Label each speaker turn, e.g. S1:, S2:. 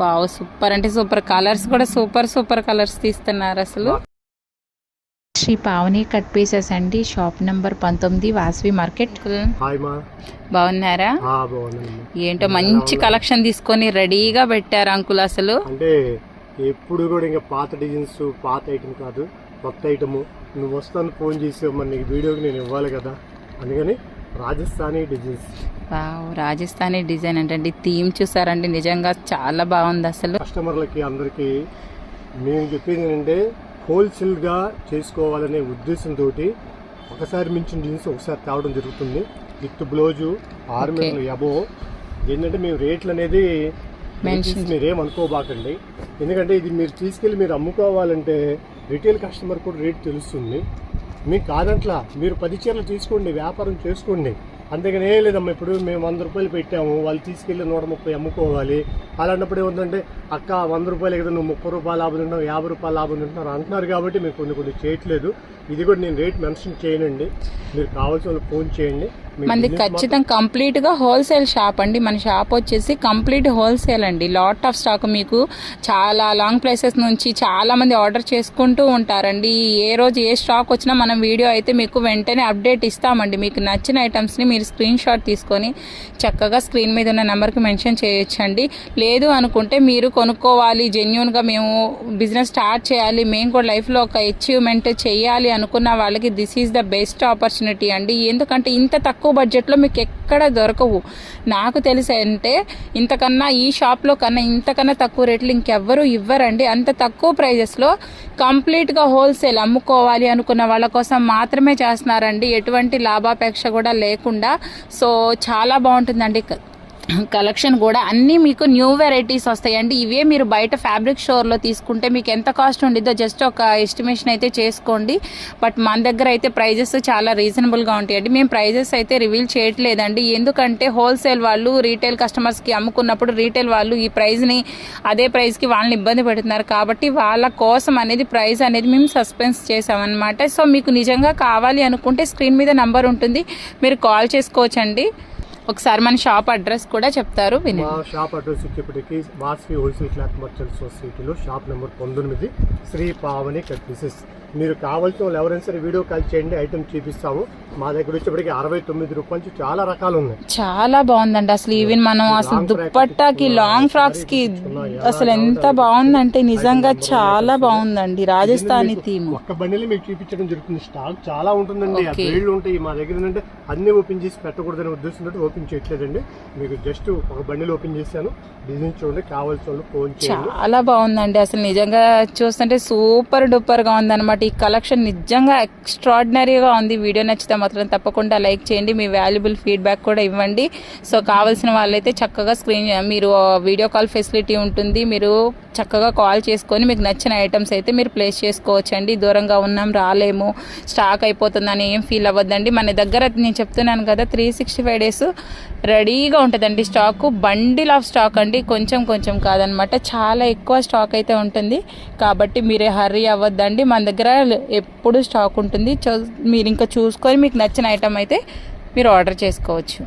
S1: Wow, super అంటే super. Colours కూడా super colours తీస్తున్నారు అసలు. శ్రీ పావని కట్ పీసెస్ అండి, షాప్ నంబర్ 19, వాసవి మార్కెట్. బాగున్నారా? ఏంటో మంచి కలెక్షన్ తీసుకొని రెడీగా పెట్టారు అంకుల్. అసలు
S2: అంటే ఎప్పుడు కూడా ఇంకా పాత డిజైన్స్, పాత ఐటమ్ కాదు, కొత్త ఐటమ్. నువ్వు వస్తాను ఫోన్ చేసి మరి నీకు వీడియోకి నేను ఇవ్వాలి కదా, అందుకని రాజస్థానీ డిజైన్స్.
S1: రాజస్థానీ డిజైన్ అంటే థీమ్ చూసారండి, నిజంగా చాలా బాగుంది అసలు.
S2: కస్టమర్లకి అందరికి మేము చెప్పేది ఏంటంటే హోల్సేల్ గా చేసుకోవాలనే ఉద్దేశంతో ఒకసారి మించిన డిజైన్స్ ఒకసారి తేవడం జరుగుతుంది. విత్ బ్లౌజు 6 మీటర్లు అబో. ఏంటంటే మేము రేట్లు అనేది మీరేం అనుకోబాకండి, ఎందుకంటే ఇది మీరు తీసుకెళ్ళి మీరు అమ్ముకోవాలంటే రిటైల్ కస్టమర్ కూడా రేట్ తెలుస్తుంది. మీకు కాదంట్లా, మీరు 10 చీరలు తీసుకోండి, వ్యాపారం చేసుకోండి, అంతేగాని ఏం లేదమ్మా. ఇప్పుడు మేము 100 రూపాయలు పెట్టాము, వాళ్ళు తీసుకెళ్ళి 130 అమ్ముకోవాలి. అలాంటప్పుడు ఏముందంటే అక్క 100 రూపాయలు కదా, నువ్వు 30 రూపాయలు లాభం తింటున్నావు, 50 రూపాయలు లాభం తింటున్నారు అంటున్నారు కాబట్టి మీరు కొన్ని చేయట్లేదు. ఇది కూడా నేను రేట్ మెన్షన్ చేయనండి, మీరు కావాల్సిన వాళ్ళు ఫోన్ చేయండి.
S1: మనది ఖచ్చితంగా కంప్లీట్ గా హోల్సేల్ షాప్ అండి. మన షాప్ వచ్చేసి కంప్లీట్ హోల్సేల్ అండి. లాట్ ఆఫ్ స్టాక్ మీకు చాలా లాంగ్ ప్లేసెస్ నుంచి చాలా మంది ఆర్డర్ చేసుకుంటూ ఉంటారండి. ఏ రోజు ఏ స్టాక్ వచ్చినా మనం వీడియో అయితే మీకు వెంటనే అప్డేట్ ఇస్తామండి. మీకు నచ్చిన ఐటమ్స్ ని మీరు స్క్రీన్ షాట్ తీసుకొని చక్కగా స్క్రీన్ మీద ఉన్న నెంబర్కి మెన్షన్ చేయొచ్చండి. లేదు అనుకుంటే మీరు కొనుక్కోవాలి, జెన్యూన్ గా మేము బిజినెస్ స్టార్ట్ చేయాలి, మేము కూడా లైఫ్ లో ఒక అచీవ్మెంట్ చేయాలి అనుకున్న వాళ్ళకి this is the best opportunity అండి. ఎందుకంటే ఇంత తక్కువ బడ్జెట్లో మీకు ఎక్కడ దొరకవు. నాకు తెలిసి అంటే ఇంతకన్నా ఈ షాప్లో కన్నా ఇంతకన్నా తక్కువ రేట్లు ఇంకెవ్వరూ ఇవ్వరండి. అంత తక్కువ ప్రైజెస్లో కంప్లీట్గా హోల్సేల్ అమ్ముకోవాలి అనుకున్న వాళ్ళ కోసం మాత్రమే చేస్తున్నారండి, ఎటువంటి లాభాపేక్ష కూడా లేకుండా. సో చాలా బాగుంటుందండి కలెక్షన్ కూడా. అన్నీ మీకు న్యూ వెరైటీస్ వస్తాయండి. ఇవే మీరు బయట ఫ్యాబ్రిక్ స్టోర్లో తీసుకుంటే మీకు ఎంత కాస్ట్ ఉండిద్దో జస్ట్ ఒక ఎస్టిమేషన్ అయితే చేసుకోండి. బట్ మన దగ్గర అయితే ప్రైజెస్ చాలా రీజనబుల్గా ఉంటాయండి. మేము ప్రైజెస్ అయితే రివీల్ చేయట్లేదండి, ఎందుకంటే హోల్సేల్ వాళ్ళు రీటైల్ కస్టమర్స్కి అమ్ముకున్నప్పుడు రీటైల్ వాళ్ళు ఈ ప్రైజ్ని అదే ప్రైస్కి వాళ్ళని ఇబ్బంది పెడుతున్నారు కాబట్టి వాళ్ళ కోసం అనేది ప్రైస్ అనేది మేము సస్పెన్స్ చేసామన్నమాట. సో మీకు నిజంగా కావాలి అనుకుంటే స్క్రీన్ మీద నంబర్ ఉంటుంది, మీరు కాల్ చేసుకోవచ్చండి. ఒకసారి మన షాప్ అడ్రస్ కూడా చెప్తారు వినండి.
S2: మా షాప్ అడ్రస్ వచ్చేప్పటికి వాసవి హోల్సేల్ క్లాత్ మర్చెంట్ సొసైటీలో shop number 19, Shri Pavani cut pieces. మీరు కావాల్సిన వాళ్ళు ఎవరైనా సరే వీడియో కాల్ చేయండి, ఐటమ్ చూపిస్తాము. మా దగ్గర వచ్చేప్పటికి 69 రూపాయల నుంచి చాలా రకాలు ఉన్నాయి.
S1: చాలా బాగుందండి అసలు. ఈవెన్ మనం అసలు దుప్పట్టాకి, లాంగ్ ఫ్రాక్స్ కి అసలు ఎంత బాగుందంటే నిజంగా చాలా బాగుందండి. రాజస్థానీ థీమ్.
S2: ఒక్క బండిలో మీకు చూపించడం జరుగుతుంది. స్టాక్ చాలా ఉంటుందండి, వేళ్ళు ఉంటాయి. మా దగ్గర ఏంటంటే అన్ని ఓపెన్ చేసి పెట్టకూడదనే ఉద్దేశంతో ఓపెన్ చేయట్లేదండి. మీకు జస్ట్ ఒక బండిలో ఓపెన్ చేశాను, డిజైన్ చూడండి, కావాల్సిన వాళ్ళు ఫోన్ చేయండి.
S1: చాలా బాగుందండి అసలు, నిజంగా చూస్తుంటే సూపర్ డూపర్ గా ఉందన్నమాట. ఈ కలెక్షన్ నిజంగా ఎక్స్ట్రాడినరీగా ఉంది. వీడియో నచ్చితే మాత్రం తప్పకుండా లైక్ చేయండి, మీ వాల్యుబుల్ ఫీడ్బ్యాక్ కూడా ఇవ్వండి. సో కావాల్సిన వాళ్ళైతే చక్కగా మీరు వీడియో కాల్ ఫెసిలిటీ ఉంటుంది, మీరు చక్కగా కాల్ చేసుకొని మీకు నచ్చిన ఐటమ్స్ అయితే మీరు ప్లేస్ చేసుకోవచ్చండి. దూరంగా ఉన్నాం, రాలేము, స్టాక్ అయిపోతుందని ఏం ఫీల్ అవ్వద్దండి. మన దగ్గర నేను చెప్తున్నాను కదా 365 డేస్ రెడీగా ఉంటుందండి స్టాకు. బండిల్ ఆఫ్ స్టాక్ అండి, కొంచెం కాదనమాట, చాలా ఎక్కువ స్టాక్ అయితే ఉంటుంది. కాబట్టి మీరే హర్రీ అవ్వద్దండి, మన దగ్గర ఎప్పుడు స్టాక్ ఉంటుంది. మీరు ఇంకా చూసుకొని మీకు నచ్చిన ఐటమ్ అయితే మీరు ఆర్డర్ చేసుకోవచ్చు.